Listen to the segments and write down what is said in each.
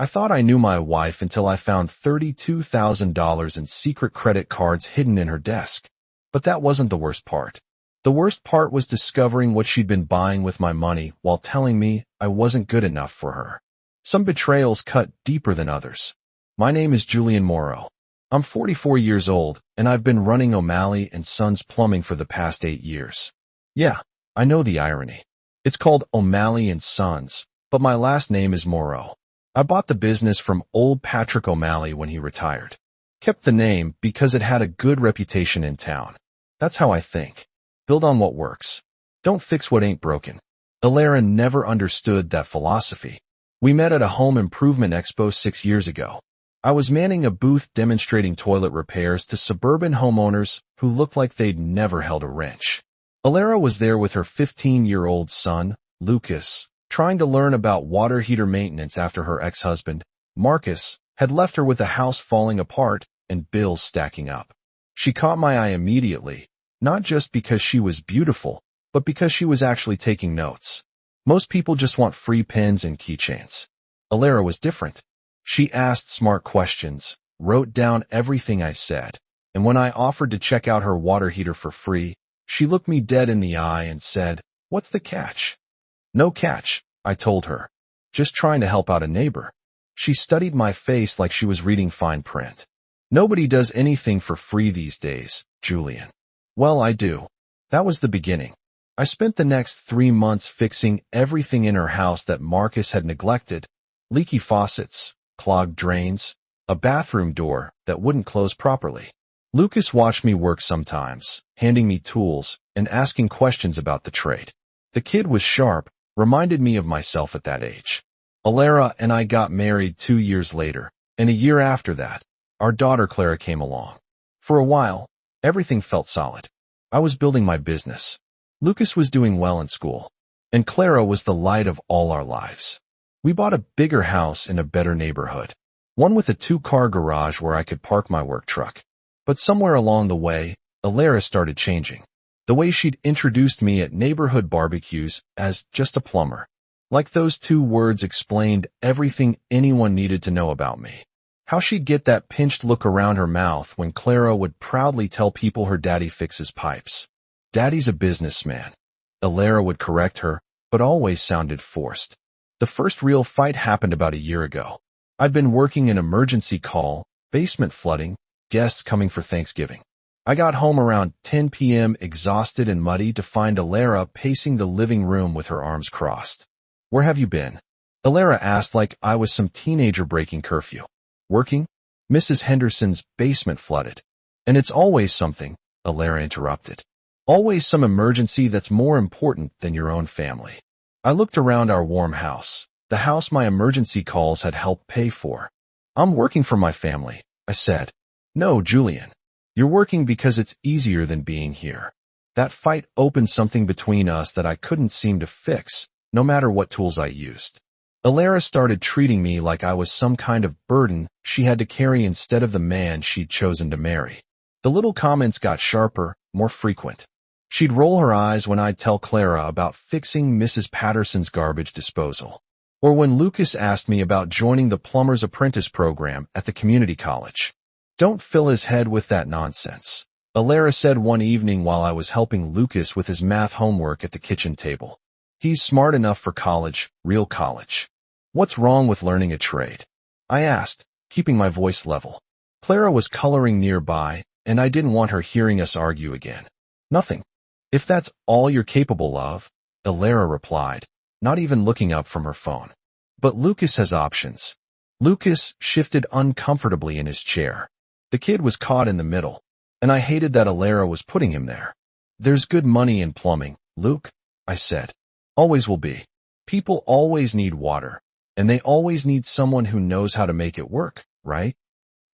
I thought I knew my wife until I found $32,000 in secret credit cards hidden in her desk. But that wasn't the worst part. The worst part was discovering what she'd been buying with my money while telling me I wasn't good enough for her. Some betrayals cut deeper than others. My name is Julian Morrow. I'm 44 years old, and I've been running O'Malley & Sons Plumbing for the past 8 years. Yeah, I know the irony. It's called O'Malley & Sons, but my last name is Morrow. I bought the business from old Patrick O'Malley when he retired. Kept the name because it had a good reputation in town. That's how I think. Build on what works. Don't fix what ain't broken. Alara never understood that philosophy. We met at a home improvement expo 6 years ago. I was manning a booth demonstrating toilet repairs to suburban homeowners who looked like they'd never held a wrench. Alara was there with her 15-year-old son, Lucas, trying to learn about water heater maintenance after her ex-husband, Marcus, had left her with the house falling apart and bills stacking up. She caught my eye immediately, not just because she was beautiful, but because she was actually taking notes. Most people just want free pens and keychains. Alara was different. She asked smart questions, wrote down everything I said, and when I offered to check out her water heater for free, she looked me dead in the eye and said, "What's the catch?" "No catch," I told her. "Just trying to help out a neighbor." She studied my face like she was reading fine print. "Nobody does anything for free these days, Julian." "Well, I do." That was the beginning. I spent the next 3 months fixing everything in her house that Marcus had neglected: leaky faucets, clogged drains, a bathroom door that wouldn't close properly. Lucas watched me work sometimes, handing me tools and asking questions about the trade. The kid was sharp, reminded me of myself at that age. Alara and I got married 2 years later, and a year after that, our daughter Clara came along. For a while, everything felt solid. I was building my business. Lucas was doing well in school, and Clara was the light of all our lives. We bought a bigger house in a better neighborhood, one with a 2-car garage where I could park my work truck. But somewhere along the way, Alara started changing. The way she'd introduced me at neighborhood barbecues as just a plumber. Like those 2 words explained everything anyone needed to know about me. How she'd get that pinched look around her mouth when Clara would proudly tell people her daddy fixes pipes. "Daddy's a businessman." Alara would correct her, but always sounded forced. The first real fight happened about a year ago. I'd been working an emergency call, basement flooding, guests coming for Thanksgiving. I got home around 10 p.m. exhausted and muddy to find Alara pacing the living room with her arms crossed. "Where have you been?" Alara asked like I was some teenager breaking curfew. "Working?" "Mrs. Henderson's basement flooded." "And it's always something," Alara interrupted. "Always some emergency that's more important than your own family." I looked around our warm house, the house my emergency calls had helped pay for. "I'm working for my family," I said. "No, Julian. You're working because it's easier than being here." That fight opened something between us that I couldn't seem to fix, no matter what tools I used. Alara started treating me like I was some kind of burden she had to carry instead of the man she'd chosen to marry. The little comments got sharper, more frequent. She'd roll her eyes when I'd tell Clara about fixing Mrs. Patterson's garbage disposal, or when Lucas asked me about joining the plumber's apprentice program at the community college. "Don't fill his head with that nonsense," Alara said one evening while I was helping Lucas with his math homework at the kitchen table. "He's smart enough for college, real college. What's wrong with learning a trade?" I asked, keeping my voice level. Clara was coloring nearby, and I didn't want her hearing us argue again. "Nothing. If that's all you're capable of," Alara replied, not even looking up from her phone. "But Lucas has options." Lucas shifted uncomfortably in his chair. The kid was caught in the middle, and I hated that Alara was putting him there. "There's good money in plumbing, Luke," I said. "Always will be. People always need water, and they always need someone who knows how to make it work, right?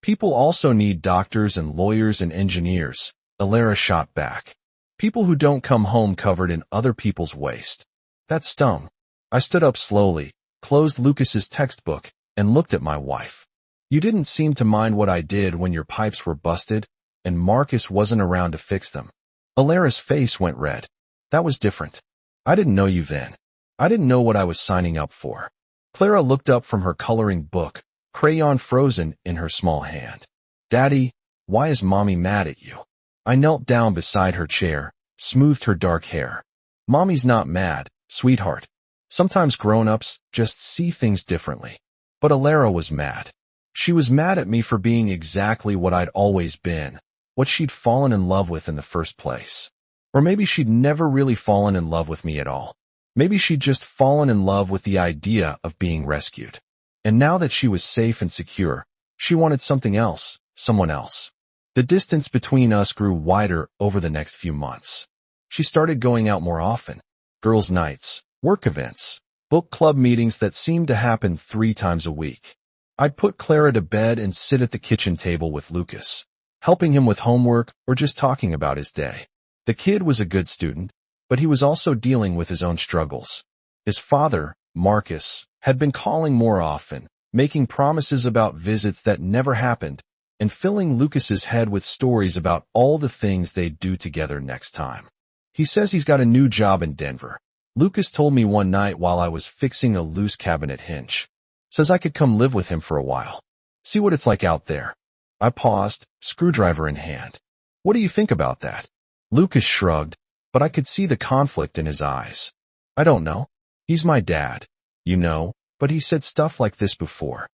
People also need doctors and lawyers and engineers," Alara shot back. "People who don't come home covered in other people's waste." That stung. I stood up slowly, closed Lucas's textbook, and looked at my wife. "You didn't seem to mind what I did when your pipes were busted, and Marcus wasn't around to fix them." Alara's face went red. "That was different. I didn't know you then. I didn't know what I was signing up for." Clara looked up from her coloring book, crayon frozen in her small hand. Daddy, why is Mommy mad at you? I knelt down beside her chair, smoothed her dark hair. Mommy's not mad, sweetheart. Sometimes grown-ups just see things differently. But Alara was mad. She was mad at me for being exactly what I'd always been, what she'd fallen in love with in the first place. Or maybe she'd never really fallen in love with me at all. Maybe she'd just fallen in love with the idea of being rescued. And now that she was safe and secure, she wanted something else, someone else. The distance between us grew wider over the next few months. She started going out more often. Girls' nights, work events, book club meetings that seemed to happen 3 times a week. I'd put Clara to bed and sit at the kitchen table with Lucas, helping him with homework or just talking about his day. The kid was a good student, but he was also dealing with his own struggles. His father, Marcus, had been calling more often, making promises about visits that never happened, and filling Lucas's head with stories about all the things they'd do together next time. He says he's got a new job in Denver. Lucas told me one night while I was fixing a loose cabinet hinge. Says I could come live with him for a while. See what it's like out there. I paused, screwdriver in hand. What do you think about that? Lucas shrugged, but I could see the conflict in his eyes. I don't know. He's my dad, you know, but he said stuff like this before.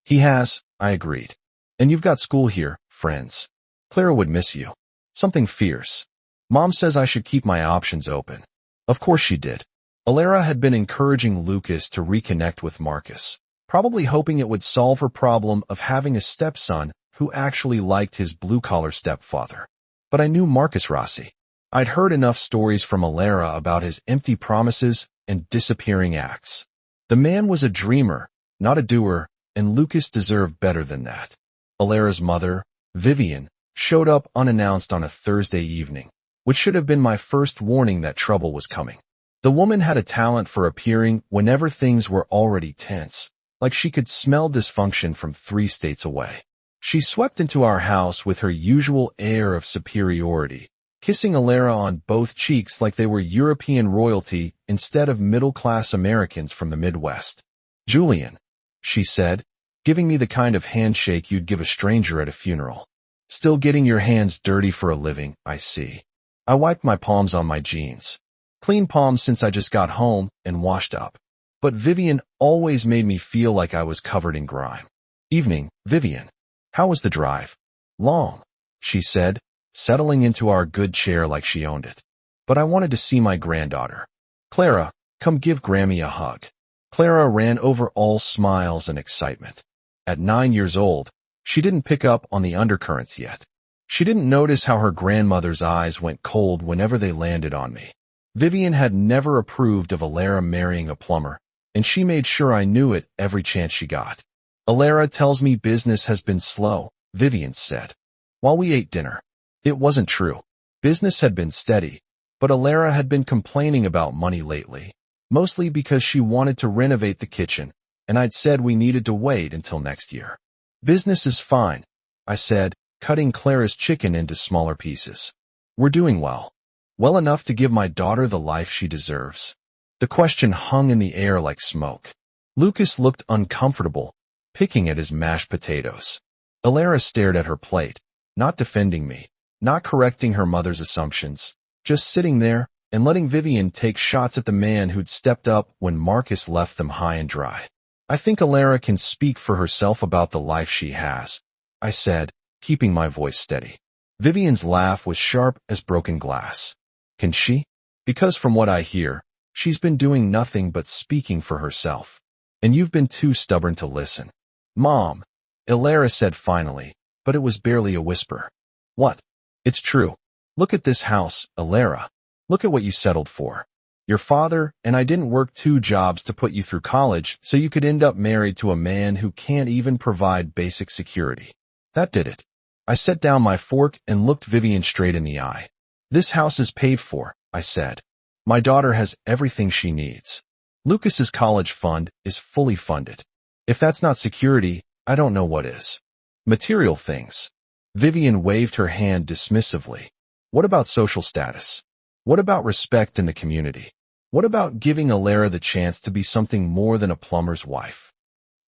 He has, I agreed. And you've got school here, friends. Clara would miss you. Something fierce. Mom says I should keep my options open. Of course she did. Alara had been encouraging Lucas to reconnect with Marcus, probably hoping it would solve her problem of having a stepson who actually liked his blue-collar stepfather. But I knew Marcus Rossi. I'd heard enough stories from Alara about his empty promises and disappearing acts. The man was a dreamer, not a doer, and Lucas deserved better than that. Alara's mother, Vivian, showed up unannounced on a Thursday evening, which should have been my first warning that trouble was coming. The woman had a talent for appearing whenever things were already tense, like she could smell dysfunction from 3 states away. She swept into our house with her usual air of superiority, kissing Alara on both cheeks like they were European royalty instead of middle-class Americans from the Midwest. Julian, she said, giving me the kind of handshake you'd give a stranger at a funeral. Still getting your hands dirty for a living, I see. I wiped my palms on my jeans. Clean palms since I just got home and washed up. But Vivian always made me feel like I was covered in grime. Evening, Vivian. How was the drive? Long, she said, settling into our good chair like she owned it. But I wanted to see my granddaughter. Clara, come give Grammy a hug. Clara ran over all smiles and excitement. At 9 years old, she didn't pick up on the undercurrents yet. She didn't notice how her grandmother's eyes went cold whenever they landed on me. Vivian had never approved of Alara marrying a plumber, and she made sure I knew it every chance she got. Alara tells me business has been slow, Vivian said. While we ate dinner. It wasn't true. Business had been steady, but Alara had been complaining about money lately, mostly because she wanted to renovate the kitchen, and I'd said we needed to wait until next year. Business is fine, I said, cutting Clara's chicken into smaller pieces. We're doing well. Well enough to give my daughter the life she deserves. The question hung in the air like smoke. Lucas looked uncomfortable, picking at his mashed potatoes. Alara stared at her plate, not defending me, not correcting her mother's assumptions, just sitting there and letting Vivian take shots at the man who'd stepped up when Marcus left them high and dry. I think Alara can speak for herself about the life she has, I said, keeping my voice steady. Vivian's laugh was sharp as broken glass. Can she? Because from what I hear, she's been doing nothing but speaking for herself. And you've been too stubborn to listen. Mom, Alara said finally, but it was barely a whisper. What? It's true. Look at this house, Alara. Look at what you settled for. Your father and I didn't work 2 jobs to put you through college so you could end up married to a man who can't even provide basic security. That did it. I set down my fork and looked Vivian straight in the eye. This house is paid for, I said. My daughter has everything she needs. Lucas's college fund is fully funded. If that's not security, I don't know what is. Material things. Vivian waved her hand dismissively. What about social status? What about respect in the community? What about giving Alara the chance to be something more than a plumber's wife?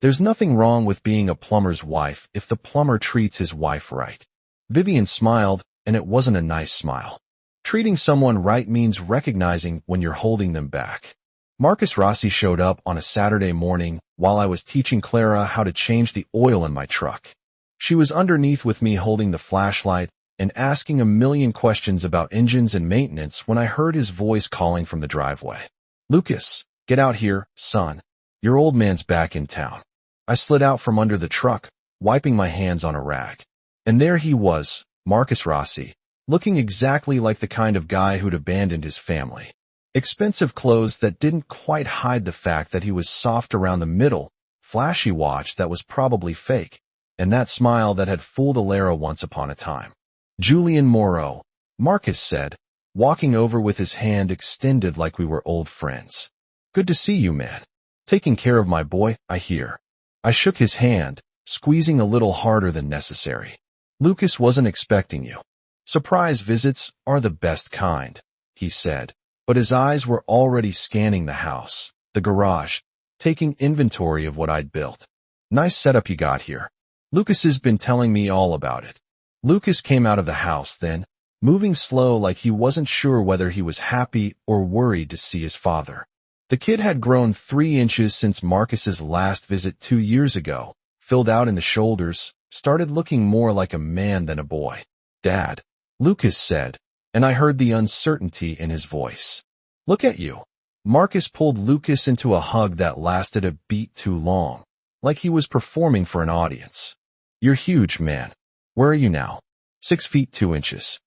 There's nothing wrong with being a plumber's wife if the plumber treats his wife right. Vivian smiled, and it wasn't a nice smile. Treating someone right means recognizing when you're holding them back. Marcus Rossi showed up on a Saturday morning while I was teaching Clara how to change the oil in my truck. She was underneath with me holding the flashlight and asking a million questions about engines and maintenance when I heard his voice calling from the driveway. "Lucas, get out here, son. Your old man's back in town." I slid out from under the truck, wiping my hands on a rag. And there he was, Marcus Rossi, looking exactly like the kind of guy who'd abandoned his family. Expensive clothes that didn't quite hide the fact that he was soft around the middle, flashy watch that was probably fake, and that smile that had fooled Alara once upon a time. "Julian Moreau," Marcus said, walking over with his hand extended like we were old friends. "Good to see you, man. Taking care of my boy, I hear." I shook his hand, squeezing a little harder than necessary. "Lucas wasn't expecting you." "Surprise visits are the best kind," he said, but his eyes were already scanning the house, the garage, taking inventory of what I'd built. "Nice setup you got here. Lucas has been telling me all about it." Lucas came out of the house then, moving slow like he wasn't sure whether he was happy or worried to see his father. The kid had grown 3 inches since Marcus's last visit 2 years ago, filled out in the shoulders, started looking more like a man than a boy. "Dad," Lucas said, and I heard the uncertainty in his voice. "Look at you." Marcus pulled Lucas into a hug that lasted a beat too long, like he was performing for an audience. "You're huge, man. Where are you now?" 6 feet 2 inches.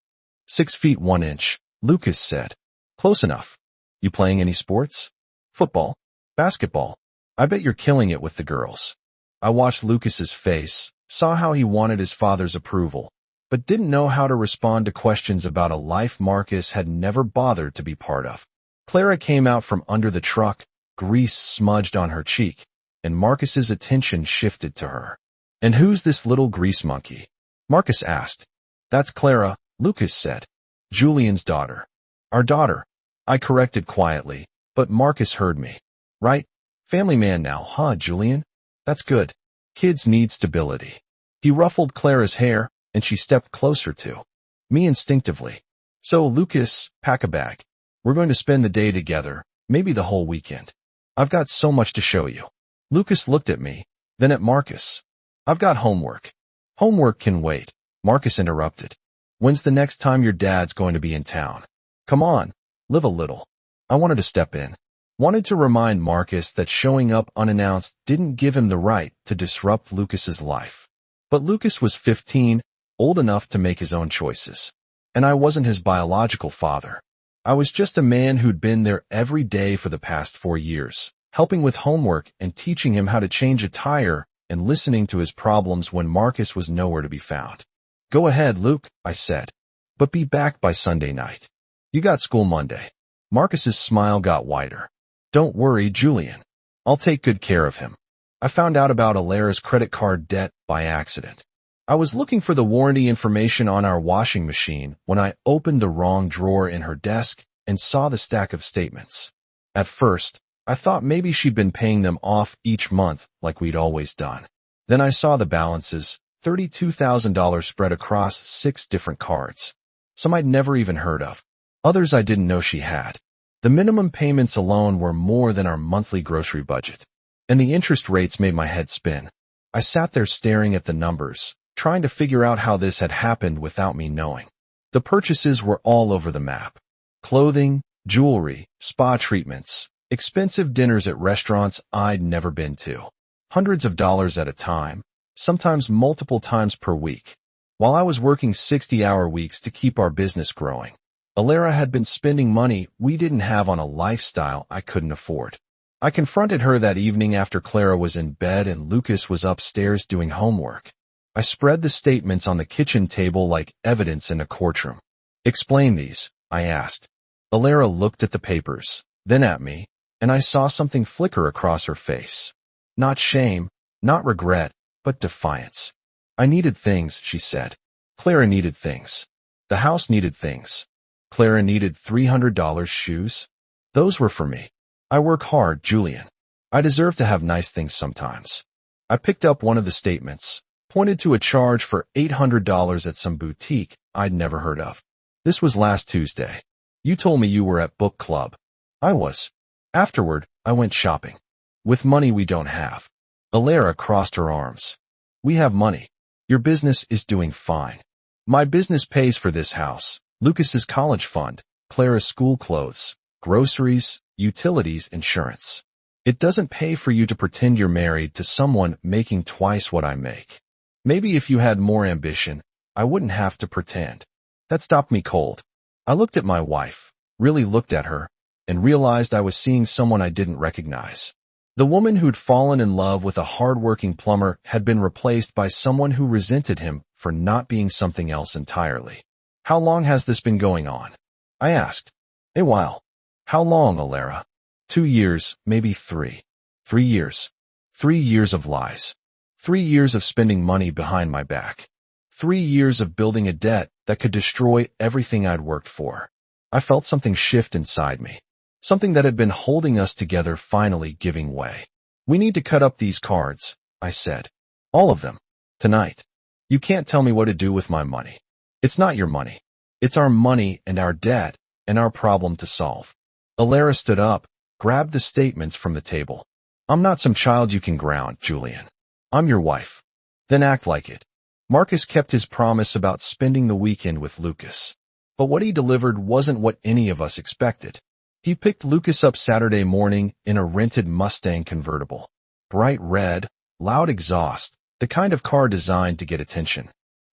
6 feet 1 inch, Lucas said. "Close enough. You playing any sports? Football? Basketball? I bet you're killing it with the girls." I watched Lucas's face, saw how he wanted his father's approval, but didn't know how to respond to questions about a life Marcus had never bothered to be part of. Clara came out from under the truck, grease smudged on her cheek, and Marcus's attention shifted to her. "And who's this little grease monkey?" Marcus asked. "That's Clara," Lucas said. "Julian's daughter." "Our daughter," I corrected quietly, but Marcus heard me. "Right? Family man now, huh, Julian? That's good. Kids need stability." He ruffled Clara's hair, and she stepped closer to me instinctively. "So, Lucas, pack a bag. We're going to spend the day together, maybe the whole weekend. I've got so much to show you." Lucas looked at me, then at Marcus. "I've got homework." "Homework can wait," Marcus interrupted. "When's the next time your dad's going to be in town? Come on, live a little." I wanted to step in. Wanted to remind Marcus that showing up unannounced didn't give him the right to disrupt Lucas's life. But Lucas was 15, old enough to make his own choices. And I wasn't his biological father. I was just a man who'd been there every day for the past 4 years, helping with homework and teaching him how to change a tire and listening to his problems when Marcus was nowhere to be found. "Go ahead, Luke," I said. "But be back by Sunday night. You got school Monday." Marcus's smile got wider. "Don't worry, Julian. I'll take good care of him." I found out about Alara's credit card debt by accident. I was looking for the warranty information on our washing machine when I opened the wrong drawer in her desk and saw the stack of statements. At first, I thought maybe she'd been paying them off each month like we'd always done. Then I saw the balances, $32,000 spread across 6 different cards. Some I'd never even heard of. Others I didn't know she had. The minimum payments alone were more than our monthly grocery budget. And the interest rates made my head spin. I sat there staring at the numbers, trying to figure out how this had happened without me knowing. The purchases were all over the map. Clothing, jewelry, spa treatments, expensive dinners at restaurants I'd never been to. Hundreds of dollars at a time, sometimes multiple times per week. While I was working 60-hour weeks to keep our business growing, Alara had been spending money we didn't have on a lifestyle I couldn't afford. I confronted her that evening after Clara was in bed and Lucas was upstairs doing homework. I spread the statements on the kitchen table like evidence in a courtroom. "Explain these," I asked. Alara looked at the papers, then at me, and I saw something flicker across her face. Not shame, not regret, but defiance. "I needed things," she said. Clara needed things. The house needed things. Clara needed $300 shoes. Those were for me. I work hard, Julian. I deserve to have nice things sometimes. I picked up one of the statements, pointed to a charge for $800 at some boutique I'd never heard of. This was last Tuesday. You told me you were at book club. I was. Afterward, I went shopping. With money we don't have. Alara crossed her arms. We have money. Your business is doing fine. My business pays for this house, Lucas's college fund, Clara's school clothes, groceries, utilities, insurance. It doesn't pay for you to pretend you're married to someone making twice what I make. Maybe if you had more ambition, I wouldn't have to pretend. That stopped me cold. I looked at my wife, really looked at her, and realized I was seeing someone I didn't recognize. The woman who'd fallen in love with a hard-working plumber had been replaced by someone who resented him for not being something else entirely. How long has this been going on? I asked. A while. How long, Alara? 2 years, maybe 3. 3 years. 3 years of lies. 3 years of spending money behind my back. 3 years of building a debt that could destroy everything I'd worked for. I felt something shift inside me. Something that had been holding us together finally giving way. We need to cut up these cards, I said. All of them. Tonight. You can't tell me what to do with my money. It's not your money. It's our money and our debt and our problem to solve. Alara stood up, grabbed the statements from the table. I'm not some child you can ground, Julian. I'm your wife. Then act like it. Marcus kept his promise about spending the weekend with Lucas. But what he delivered wasn't what any of us expected. He picked Lucas up Saturday morning in a rented Mustang convertible. Bright red, loud exhaust, the kind of car designed to get attention,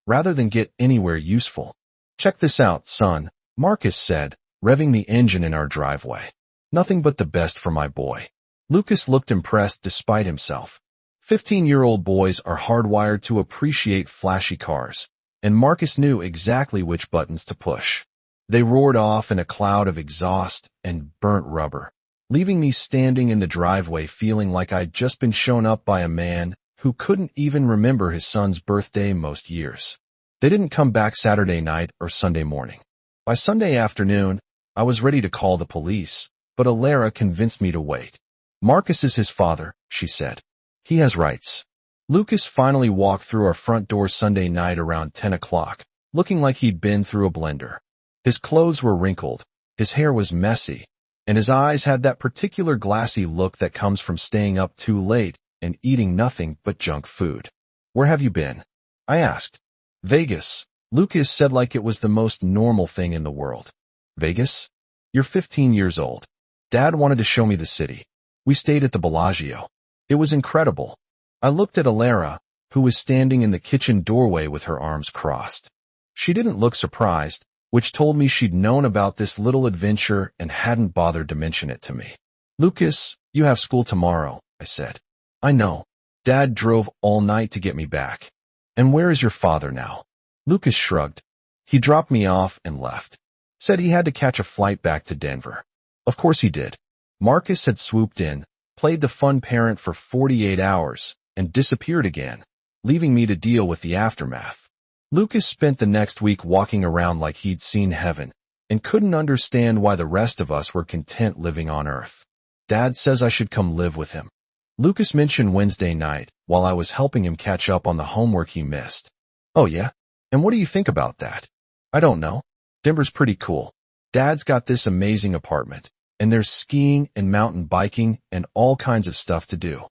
rather than get anywhere useful. Check this out, son, Marcus said, revving the engine in our driveway. Nothing but the best for my boy. Lucas looked impressed despite himself. 15-year-old boys are hardwired to appreciate flashy cars, and Marcus knew exactly which buttons to push. They roared off in a cloud of exhaust and burnt rubber, leaving me standing in the driveway feeling like I'd just been shown up by a man who couldn't even remember his son's birthday most years. They didn't come back Saturday night or Sunday morning. By Sunday afternoon, I was ready to call the police, but Alara convinced me to wait. Marcus is his father, she said. He has rights. Lucas finally walked through our front door Sunday night around 10 o'clock, looking like he'd been through a blender. His clothes were wrinkled, his hair was messy, and his eyes had that particular glassy look that comes from staying up too late and eating nothing but junk food. Where have you been? I asked. Vegas, Lucas said like it was the most normal thing in the world. Vegas? You're 15 years old. Dad wanted to show me the city. We stayed at the Bellagio. It was incredible. I looked at Alara, who was standing in the kitchen doorway with her arms crossed. She didn't look surprised, which told me she'd known about this little adventure and hadn't bothered to mention it to me. Lucas, you have school tomorrow, I said. I know. Dad drove all night to get me back. And where is your father now? Lucas shrugged. He dropped me off and left. Said he had to catch a flight back to Denver. Of course he did. Marcus had swooped in, played the fun parent for 48 hours, and disappeared again, leaving me to deal with the aftermath. Lucas spent the next week walking around like he'd seen heaven, and couldn't understand why the rest of us were content living on Earth. Dad says I should come live with him. Lucas mentioned Wednesday night, while I was helping him catch up on the homework he missed. Oh yeah? And what do you think about that? I don't know. Denver's pretty cool. Dad's got this amazing apartment, and there's skiing and mountain biking and all kinds of stuff to do.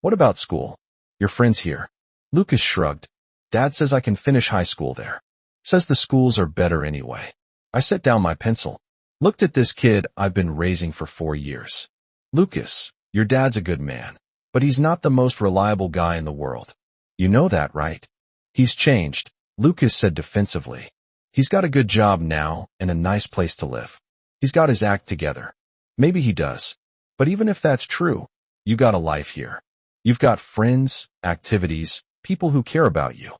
What about school? Your friends here? Lucas shrugged. Dad says I can finish high school there. Says the schools are better anyway. I set down my pencil. Looked at this kid I've been raising for 4 years. Lucas, your dad's a good man, but he's not the most reliable guy in the world. You know that, right? He's changed, Lucas said defensively. He's got a good job now and a nice place to live. He's got his act together. Maybe he does. But even if that's true, you got a life here. You've got friends, activities, people who care about you.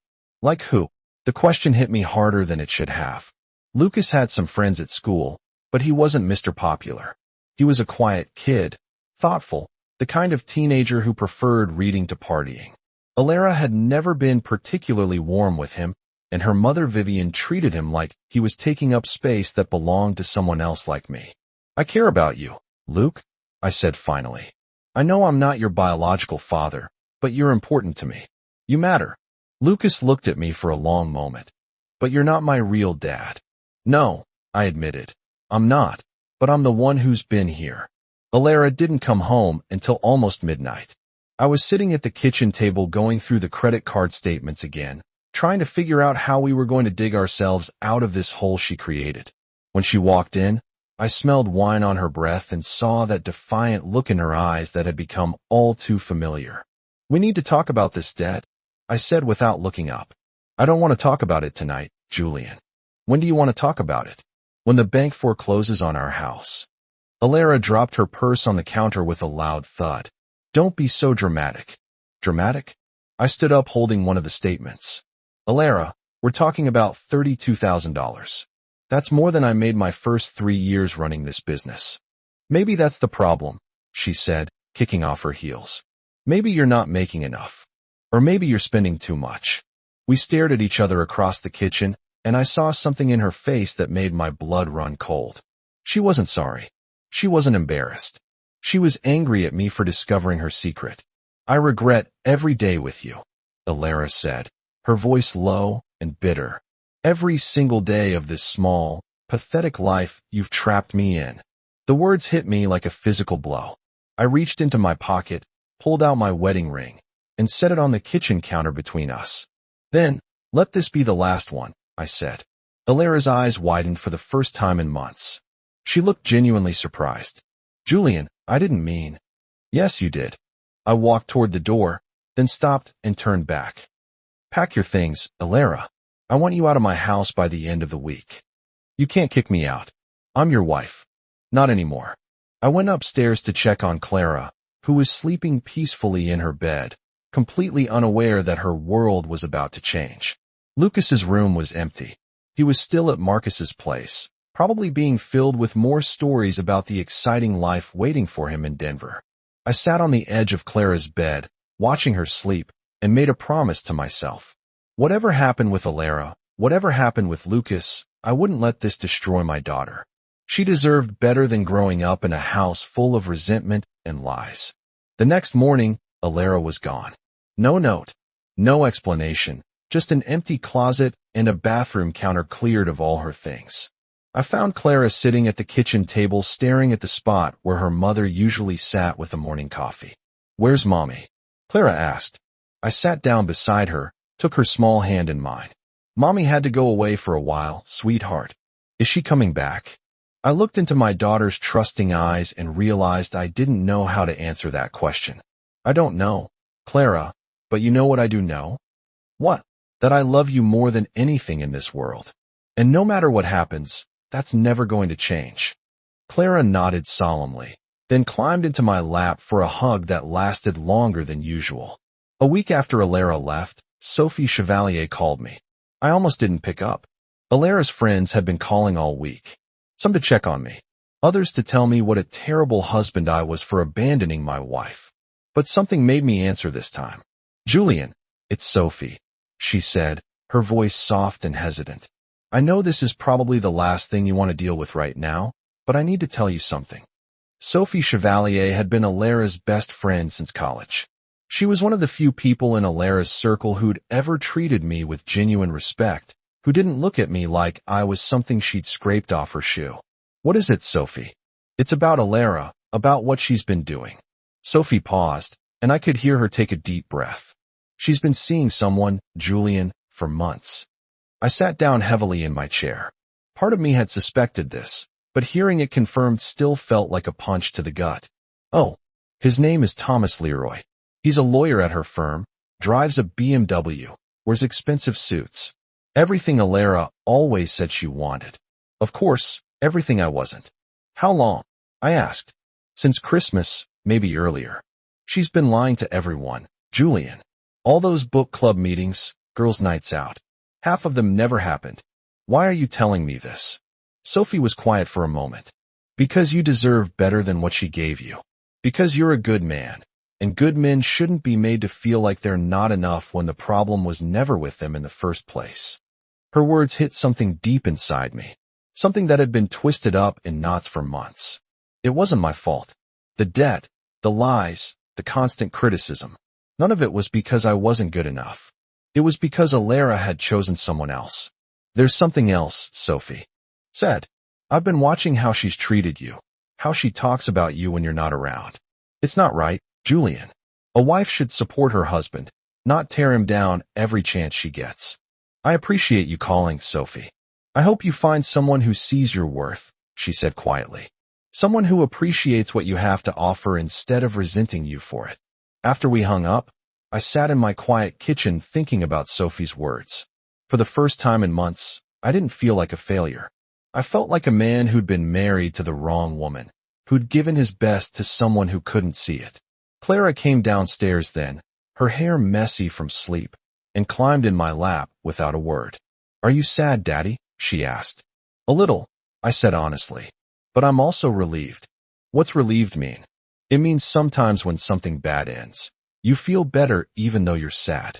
Like who? The question hit me harder than it should have. Lucas had some friends at school, but he wasn't Mr. Popular. He was a quiet kid, thoughtful, the kind of teenager who preferred reading to partying. Alara had never been particularly warm with him, and her mother Vivian treated him like he was taking up space that belonged to someone else like me. I care about you, Luke, I said finally. I know I'm not your biological father, but you're important to me. You matter. Lucas looked at me for a long moment. But you're not my real dad. No, I admitted. I'm not, but I'm the one who's been here. Alara didn't come home until almost midnight. I was sitting at the kitchen table going through the credit card statements again, trying to figure out how we were going to dig ourselves out of this hole she created. When she walked in, I smelled wine on her breath and saw that defiant look in her eyes that had become all too familiar. We need to talk about this debt, I said without looking up. I don't want to talk about it tonight, Julian. When do you want to talk about it? When the bank forecloses on our house. Alara dropped her purse on the counter with a loud thud. Don't be so dramatic. Dramatic? I stood up holding one of the statements. Alara, we're talking about $32,000. That's more than I made my first 3 years running this business. Maybe that's the problem, she said, kicking off her heels. Maybe you're not making enough. Or maybe you're spending too much. We stared at each other across the kitchen, and I saw something in her face that made my blood run cold. She wasn't sorry. She wasn't embarrassed. She was angry at me for discovering her secret. I regret every day with you, Alara said, her voice low and bitter. Every single day of this small, pathetic life you've trapped me in. The words hit me like a physical blow. I reached into my pocket, pulled out my wedding ring, and set it on the kitchen counter between us. Then, let this be the last one, I said. Alara's eyes widened for the first time in months. She looked genuinely surprised. Julian, I didn't mean. Yes, you did. I walked toward the door, then stopped and turned back. Pack your things, Alara. I want you out of my house by the end of the week. You can't kick me out. I'm your wife. Not anymore. I went upstairs to check on Clara, who was sleeping peacefully in her bed, completely unaware that her world was about to change. Lucas's room was empty. He was still at Marcus's place, probably being filled with more stories about the exciting life waiting for him in Denver. I sat on the edge of Clara's bed, watching her sleep, and made a promise to myself. Whatever happened with Alara, whatever happened with Lucas, I wouldn't let this destroy my daughter. She deserved better than growing up in a house full of resentment and lies. The next morning, Alara was gone. No note, no explanation, just an empty closet and a bathroom counter cleared of all her things. I found Clara sitting at the kitchen table staring at the spot where her mother usually sat with the morning coffee. Where's Mommy? Clara asked. I sat down beside her, took her small hand in mine. Mommy had to go away for a while, sweetheart. Is she coming back? I looked into my daughter's trusting eyes and realized I didn't know how to answer that question. I don't know, Clara, but you know what I do know? What? That I love you more than anything in this world. And no matter what happens, that's never going to change. Clara nodded solemnly, then climbed into my lap for a hug that lasted longer than usual. A week after Alara left, Sophie Chevalier called me. I almost didn't pick up. Alara's friends had been calling all week. Some to check on me. Others to tell me what a terrible husband I was for abandoning my wife. But something made me answer this time. Julian, it's Sophie, she said, her voice soft and hesitant. I know this is probably the last thing you want to deal with right now, but I need to tell you something. Sophie Chevalier had been Alara's best friend since college. She was one of the few people in Alara's circle who'd ever treated me with genuine respect, who didn't look at me like I was something she'd scraped off her shoe. What is it, Sophie? It's about Alara, about what she's been doing. Sophie paused, and I could hear her take a deep breath. She's been seeing someone, Julian, for months. I sat down heavily in my chair. Part of me had suspected this, but hearing it confirmed still felt like a punch to the gut. Oh, his name is Thomas Leroy. He's a lawyer at her firm, drives a BMW, wears expensive suits. Everything Alara always said she wanted. Of course, everything I wasn't. How long? I asked. Since Christmas, maybe earlier. She's been lying to everyone, Julian. All those book club meetings, girls' nights out. Half of them never happened. Why are you telling me this? Sophie was quiet for a moment. Because you deserve better than what she gave you. Because you're a good man. And good men shouldn't be made to feel like they're not enough when the problem was never with them in the first place. Her words hit something deep inside me, something that had been twisted up in knots for months. It wasn't my fault. The debt, the lies, the constant criticism. None of it was because I wasn't good enough. It was because Alara had chosen someone else. There's something else, Sophie said. I've been watching how she's treated you, how she talks about you when you're not around. It's not right, Julian. A wife should support her husband, not tear him down every chance she gets. I appreciate you calling, Sophie. I hope you find someone who sees your worth, she said quietly. Someone who appreciates what you have to offer instead of resenting you for it. After we hung up, I sat in my quiet kitchen thinking about Sophie's words. For the first time in months, I didn't feel like a failure. I felt like a man who'd been married to the wrong woman, who'd given his best to someone who couldn't see it. Clara came downstairs then, her hair messy from sleep, and climbed in my lap without a word. Are you sad, Daddy? She asked. A little, I said honestly. But I'm also relieved. What's relieved mean? It means sometimes when something bad ends, you feel better even though you're sad.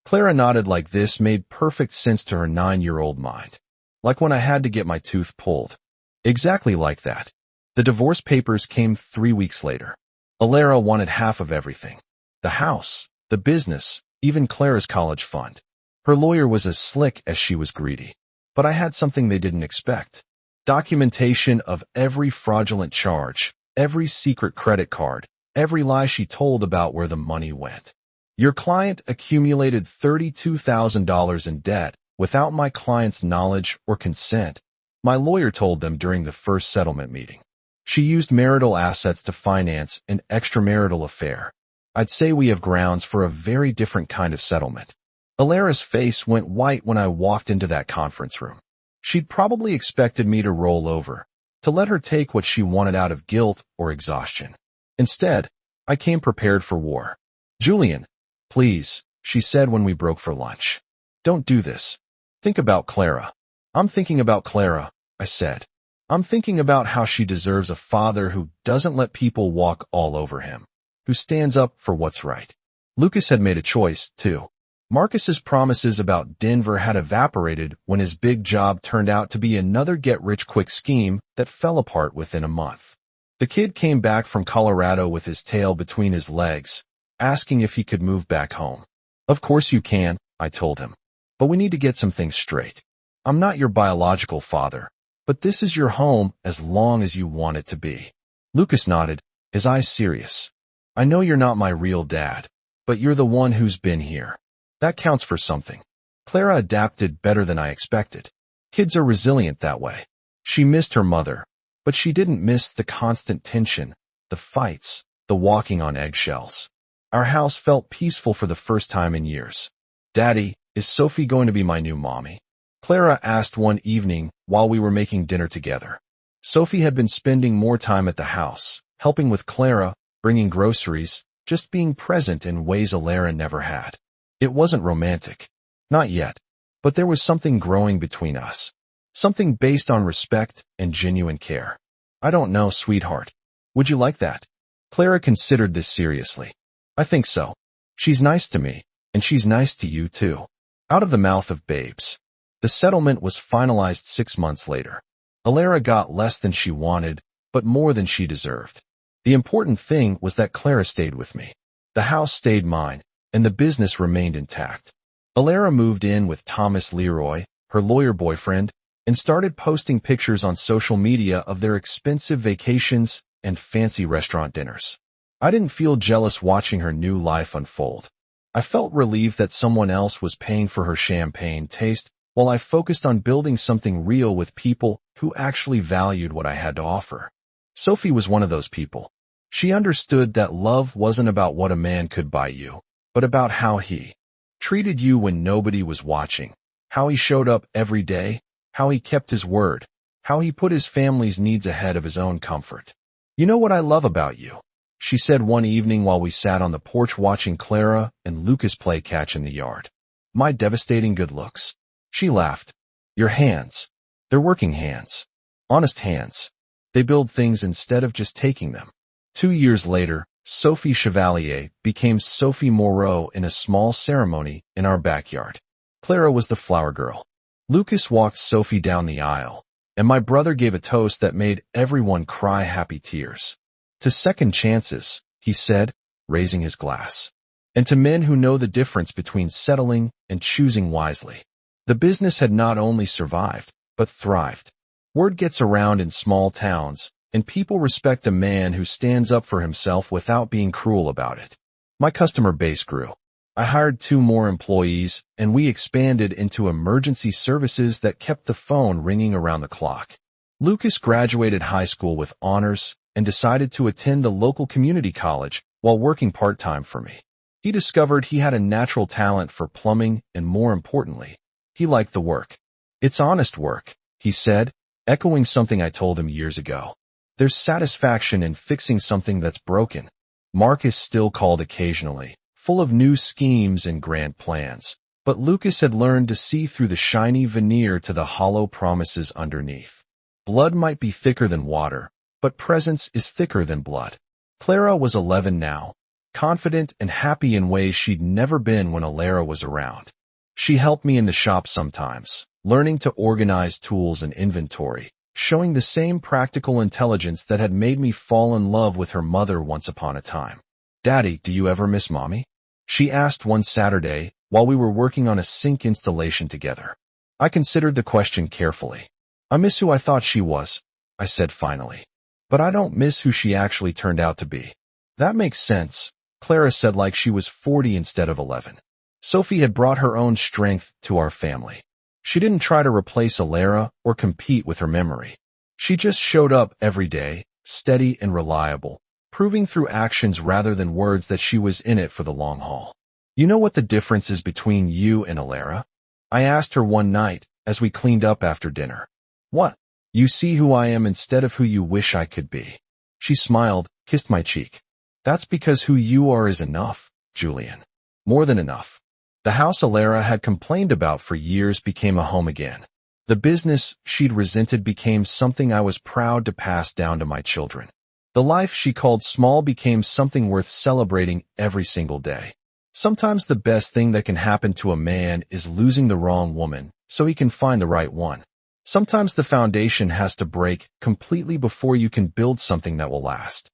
Clara nodded like this made perfect sense to her 9-year-old mind. Like when I had to get my tooth pulled. Exactly like that. The divorce papers came 3 weeks later. Alara wanted half of everything. The house, the business, even Clara's college fund. Her lawyer was as slick as she was greedy. But I had something they didn't expect. Documentation of every fraudulent charge, every secret credit card, every lie she told about where the money went. Your client accumulated $32,000 in debt without my client's knowledge or consent, my lawyer told them during the first settlement meeting. She used marital assets to finance an extramarital affair. I'd say we have grounds for a very different kind of settlement. Alara's face went white when I walked into that conference room. She'd probably expected me to roll over, to let her take what she wanted out of guilt or exhaustion. Instead, I came prepared for war. Julian, please, she said when we broke for lunch. Don't do this. Think about Clara. I'm thinking about Clara, I said. I'm thinking about how she deserves a father who doesn't let people walk all over him, who stands up for what's right. Lucas had made a choice, too. Marcus's promises about Denver had evaporated when his big job turned out to be another get-rich-quick scheme that fell apart within a month. The kid came back from Colorado with his tail between his legs, asking if he could move back home. Of course you can, I told him. But we need to get some things straight. I'm not your biological father, but this is your home as long as you want it to be. Lucas nodded, his eyes serious. I know you're not my real dad, but you're the one who's been here. That counts for something. Clara adapted better than I expected. Kids are resilient that way. She missed her mother, but she didn't miss the constant tension, the fights, the walking on eggshells. Our house felt peaceful for the first time in years. Daddy, is Sophie going to be my new mommy? Clara asked one evening while we were making dinner together. Sophie had been spending more time at the house, helping with Clara, bringing groceries, just being present in ways Alara never had. It wasn't romantic. Not yet. But there was something growing between us. Something based on respect and genuine care. I don't know, sweetheart. Would you like that? Clara considered this seriously. I think so. She's nice to me, and she's nice to you too. Out of the mouth of babes. The settlement was finalized 6 months later. Alara got less than she wanted, but more than she deserved. The important thing was that Clara stayed with me. The house stayed mine, and the business remained intact. Alara moved in with Thomas Leroy, her lawyer boyfriend, and started posting pictures on social media of their expensive vacations and fancy restaurant dinners. I didn't feel jealous watching her new life unfold. I felt relieved that someone else was paying for her champagne taste while I focused on building something real with people who actually valued what I had to offer. Sophie was one of those people. She understood that love wasn't about what a man could buy you, but about how he treated you when nobody was watching, how he showed up every day, how he kept his word, how he put his family's needs ahead of his own comfort. You know what I love about you? She said one evening while we sat on the porch watching Clara and Lucas play catch in the yard. My devastating good looks. She laughed. Your hands. They're working hands. Honest hands. They build things instead of just taking them. 2 years later, Sophie Chevalier became Sophie Moreau in a small ceremony in our backyard. Clara was the flower girl. Lucas walked Sophie down the aisle, and my brother gave a toast that made everyone cry happy tears. To second chances, he said, raising his glass. And to men who know the difference between settling and choosing wisely. The business had not only survived, but thrived. Word gets around in small towns, and people respect a man who stands up for himself without being cruel about it. My customer base grew. I hired 2 more employees, and we expanded into emergency services that kept the phone ringing around the clock. Lucas graduated high school with honors and decided to attend a local community college while working part-time for me. He discovered he had a natural talent for plumbing, and more importantly, he liked the work. It's honest work, he said, echoing something I told him years ago. There's satisfaction in fixing something that's broken. Mark is still called occasionally, full of new schemes and grand plans. But Lucas had learned to see through the shiny veneer to the hollow promises underneath. Blood might be thicker than water, but presence is thicker than blood. Clara was 11 now, confident and happy in ways she'd never been when Alara was around. She helped me in the shop sometimes, learning to organize tools and inventory, showing the same practical intelligence that had made me fall in love with her mother once upon a time. "Daddy, do you ever miss Mommy?" she asked one Saturday while we were working on a sink installation together. I considered the question carefully. "I miss who I thought she was," I said finally. "But I don't miss who she actually turned out to be." "That makes sense," Clara said like she was 40 instead of 11. Sophie had brought her own strength to our family. She didn't try to replace Alara or compete with her memory. She just showed up every day, steady and reliable, proving through actions rather than words that she was in it for the long haul. "You know what the difference is between you and Alara?" I asked her one night as we cleaned up after dinner. "What?" "You see who I am instead of who you wish I could be." She smiled, kissed my cheek. "That's because who you are is enough, Julian. More than enough." The house Alara had complained about for years became a home again. The business she'd resented became something I was proud to pass down to my children. The life she called small became something worth celebrating every single day. Sometimes the best thing that can happen to a man is losing the wrong woman so he can find the right one. Sometimes the foundation has to break completely before you can build something that will last.